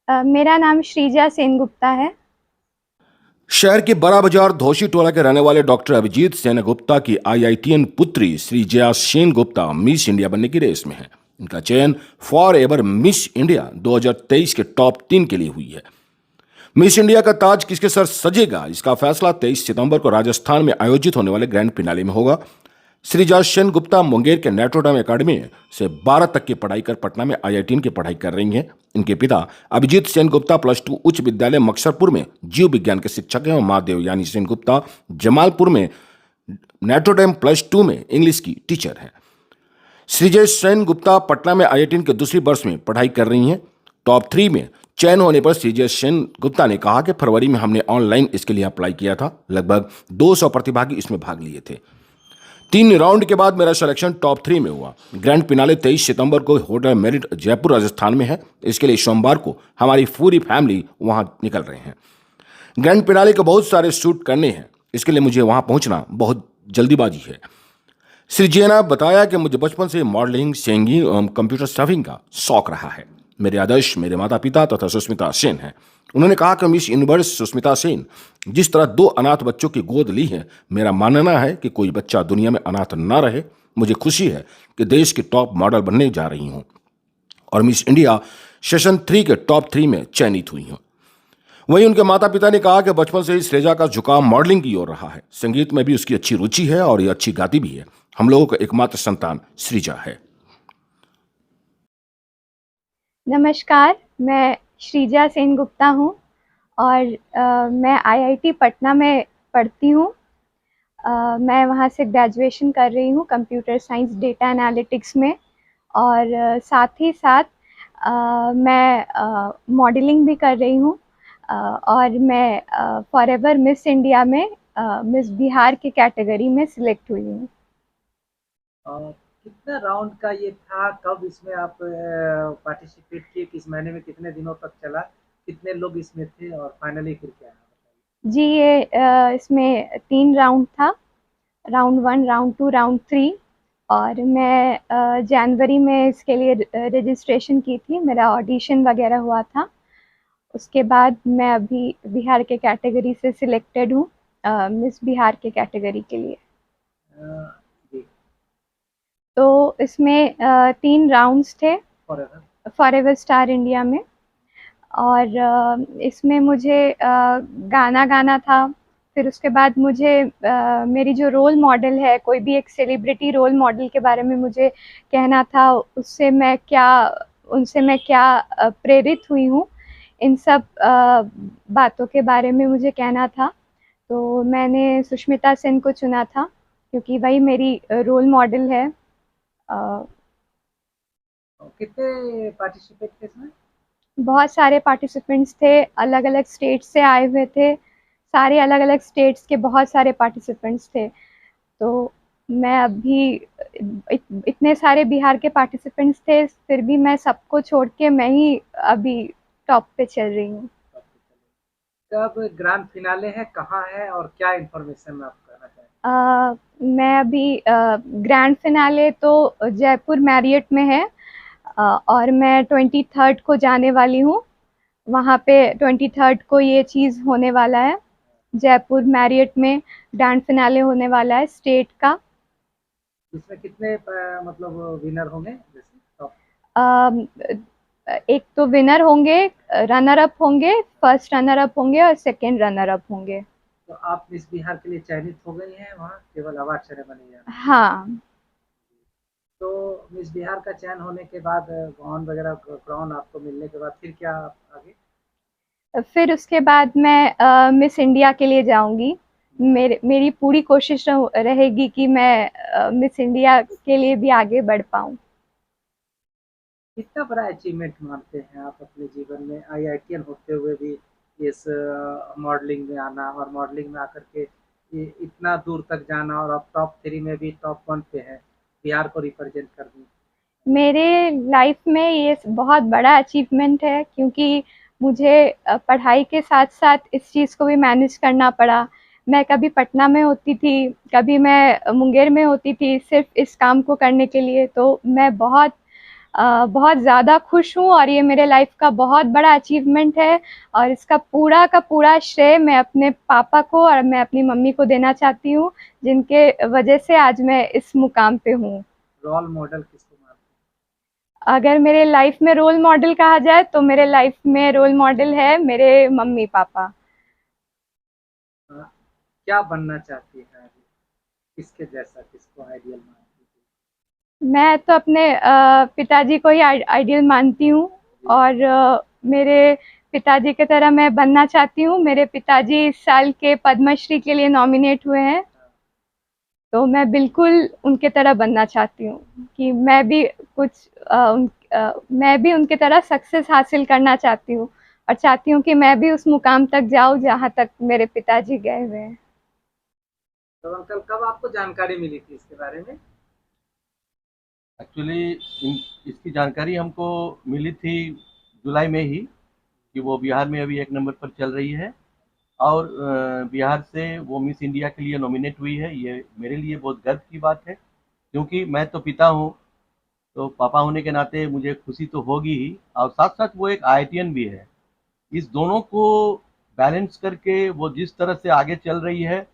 मेरा नाम श्रीजा सेनगुप्ता है। शहर के बड़ा बाजार धोशी टोला के रहने वाले डॉक्टर अभिजीत सेन गुप्ता की आईआईटीएन पुत्री श्री जया सेन गुप्ता मिस इंडिया बनने की रेस में है। इनका चयन फॉर एवर मिस इंडिया 2023 के टॉप 3 के लिए हुई है। मिस इंडिया का ताज किसके सर सजेगा, इसका फैसला 23 सितंबर को राजस्थान में आयोजित होने वाले ग्रैंड फिनाले में होगा। श्री जया सेन गुप्ता मुंगेर के नैट्रोडाम एकेडमी से 12 तक की पढ़ाई कर पटना में आईआईटीएन की पढ़ाई कर रही हैं। इनके पिता अभिजीत सेन गुप्ता +2 उच्च विद्यालय मक्सरपुर में जीव विज्ञान के शिक्षक हैं और माँ देवयानी सेन गुप्ता जमालपुर में नैट्रोडाम +2 में इंग्लिश की टीचर हैं। श्रीजय सेन गुप्ता पटना में आईआईटीएन के दूसरी वर्ष में पढ़ाई कर रही हैं। टॉप 3 में चयन होने पर श्रीजय सेन गुप्ता ने कहा कि फरवरी में हमने ऑनलाइन इसके लिए अप्लाई किया था। लगभग 200 प्रतिभागी इसमें भाग लिए थे। 3 राउंड के बाद मेरा सिलेक्शन टॉप 3 में हुआ। ग्रैंड फिनाले 23 सितंबर को होटल मेरिट जयपुर राजस्थान में है। इसके लिए सोमवार को हमारी पूरी फैमिली वहां निकल रहे हैं। ग्रैंड फिनाले के बहुत सारे शूट करने हैं, इसके लिए मुझे वहां पहुंचना बहुत जल्दीबाजी है। श्री जैन ने बताया कि मुझे बचपन से मॉडलिंग, सिंगिंग एवं कंप्यूटर स्टफिंग का शौक रहा है। मेरे आदर्श मेरे माता पिता तथा सुष्मिता सेन हैं। उन्होंने कहा कि मिस यूनिवर्स सुष्मिता सेन जिस तरह 2 अनाथ बच्चों की गोद ली है, मेरा मानना है कि कोई बच्चा दुनिया में अनाथ न रहे। मुझे खुशी है कि देश की टॉप मॉडल बनने जा रही हूं और मिस इंडिया सेशन 3 के टॉप 3 में चयनित हुई हूं। वहीं उनके माता पिता ने कहा कि बचपन से ही श्रेजा का झुकाव मॉडलिंग की ओर रहा है। संगीत में भी उसकी अच्छी रुचि है और ये अच्छी गाती भी है। हम लोगों का एकमात्र संतान श्रीजा है। नमस्कार, मैं श्रीजा सेनगुप्ता हूँ और मैं आईआईटी पटना में पढ़ती हूँ। मैं वहाँ से ग्रेजुएशन कर रही हूँ कंप्यूटर साइंस डेटा एनालिटिक्स में और साथ ही साथ मैं मॉडलिंग भी कर रही हूँ और मैं फॉरएवर मिस इंडिया में मिस बिहार की कैटेगरी में सिलेक्ट हुई हूँ। कितना राउंड का ये था, कब इसमें आप पार्टिसिपेट किए, किस महीने में, कितने दिनों तक चला, कितने लोग इसमें थे और फाइनली फिर क्या है? जी, ये इसमें 3 राउंड था, राउंड 1, राउंड 2, राउंड 3 और मैं जनवरी में इसके लिए रजिस्ट्रेशन की थी। मेरा ऑडिशन वगैरह हुआ था। उसके बाद मैं अभी बिहार के कैटेगरी से सिलेक्टेड हूँ मिस बिहार के कैटेगरी के लिए। जी, तो इसमें 3 राउंड्स थे फॉरएवर स्टार इंडिया में और इसमें मुझे गाना गाना था। फिर उसके बाद मुझे मेरी जो रोल मॉडल है, कोई भी एक सेलिब्रिटी रोल मॉडल के बारे में मुझे कहना था, उनसे मैं क्या प्रेरित हुई हूँ, इन सब बातों के बारे में मुझे कहना था। तो मैंने सुष्मिता सेन को चुना था क्योंकि वही मेरी रोल मॉडल है। कितने पार्टिसिपेट थे इसमें? बहुत सारे पार्टिसिपेंट्स थे, अलग अलग स्टेट से आए हुए थे। सारे अलग अलग स्टेट्स के बहुत सारे पार्टिसिपेंट्स थे। तो मैं अभी इतने सारे बिहार के पार्टिसिपेंट्स थे, फिर भी मैं सबको छोड़ के मैं ही अभी टॉप पे चल रही हूँ। कब ग्रैंड फिनाले है, कहाँ है और क्या इन्फॉर्मेशन आप कहना चाहेंगे? मैं अभी ग्रैंड फिनाले तो जयपुर मैरियट में है और मैं 23rd को जाने वाली हूँ। वहाँ पे 23rd को ये चीज़ होने वाला है। जयपुर मैरियट में ग्रैंड फिनाले होने वाला है स्टेट का। इसमें कितने मतलब विनर होंगे जैसे टॉप? अम, एक तो विनर होंगे, रनर अप होंगे, फर्स्ट रनर अप होंगे और सेकंड रनर अप होंगे। तो आप मिस बिहार के लिए चयनित हो गई हैं, वहाँ केवल अवार्ड सेरेमनी है? हाँ। तो मिस बिहार का चयन होने के बाद क्राउन आपको मिलने के बाद फिर क्या आगे? फिर उसके बाद मैं मिस इंडिया के लिए जाऊंगी। मेरी पूरी कोशिश रहेगी कि मैं मिस इंडिया के लिए भी आगे बढ़ पाऊँ। कितना बड़ा अचीवमेंट मानते हैं आप अपने जीवन में, आईआईटीएन होते हुए भी इस मॉडलिंग में आना और मॉडलिंग में आकर के ये इतना दूर तक जाना और अब टॉप 3 में भी टॉप 1 पे है, बिहार को रिप्रेजेंट कर दी? मेरे लाइफ में ये बहुत बड़ा अचीवमेंट है क्योंकि मुझे पढ़ाई के साथ साथ इस चीज़ को भी मैनेज करना पड़ा। मैं कभी पटना में होती थी, कभी मैं मुंगेर में होती थी सिर्फ इस काम को करने के लिए। तो मैं बहुत बहुत ज़्यादा खुश हूँ और ये मेरे लाइफ का बहुत बड़ा अचीवमेंट है और इसका पूरा का पूरा श्रेय मैं अपने पापा को और मैं अपनी मम्मी को देना चाहती हूँ, जिनके वजह से आज मैं इस मुकाम पे हूँ। रोल मॉडल किसको मानते अगर मेरे लाइफ में रोल मॉडल कहा जाए तो मेरे लाइफ में रोल मॉडल है मेरे मम्मी पापा। हैं? क्या बनना चाहती है आगे? किसके जैसा, किसको आइडियल मानती है? मैं तो अपने पिताजी को ही आइडियल मानती हूँ और मेरे पिताजी की तरह मैं बनना चाहती हूँ। मेरे पिताजी इस साल के पद्मश्री के लिए नॉमिनेट हुए हैं, तो मैं बिल्कुल उनके तरह बनना चाहती हूँ कि मैं भी उनके तरह सक्सेस हासिल करना चाहती हूँ और चाहती हूँ कि मैं भी उस मुकाम तक जाऊँ जहाँ तक मेरे पिताजी गए हुए हैं। तो अंकल, कब आपको जानकारी मिली थी इसके बारे में? एक्चुअली इसकी जानकारी हमको मिली थी जुलाई में ही कि वो बिहार में अभी 1 नंबर पर चल रही है और बिहार से वो मिस इंडिया के लिए नॉमिनेट हुई है। ये मेरे लिए बहुत गर्व की बात है क्योंकि मैं तो पिता हूँ, तो पापा होने के नाते मुझे खुशी तो होगी ही और साथ-साथ वो एक आईआईटीएन भी है। इस दोनों को बैलेंस करके वो जिस तरह से आगे चल रही है,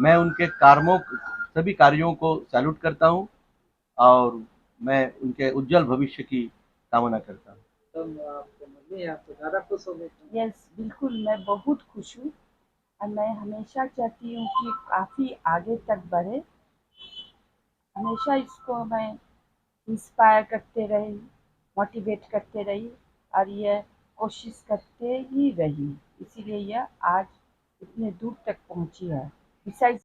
मैं उनके सभी कार्यों को सैल्यूट करता हूँ और मैं उनके उज्जवल भविष्य की कामना करता हूँ। तो आपके मम्मी आप तो ज़्यादा खुश हो गए थे। यस, बिल्कुल मैं बहुत खुश हूँ और मैं हमेशा चाहती हूँ कि काफ़ी आगे तक बढ़े। हमेशा इसको मैं इंस्पायर करते रही, मोटिवेट करते रही और ये कोशिश करते ही रही, इसीलिए यह आज इतने दूर तक पहुँची है। बिसाइड्स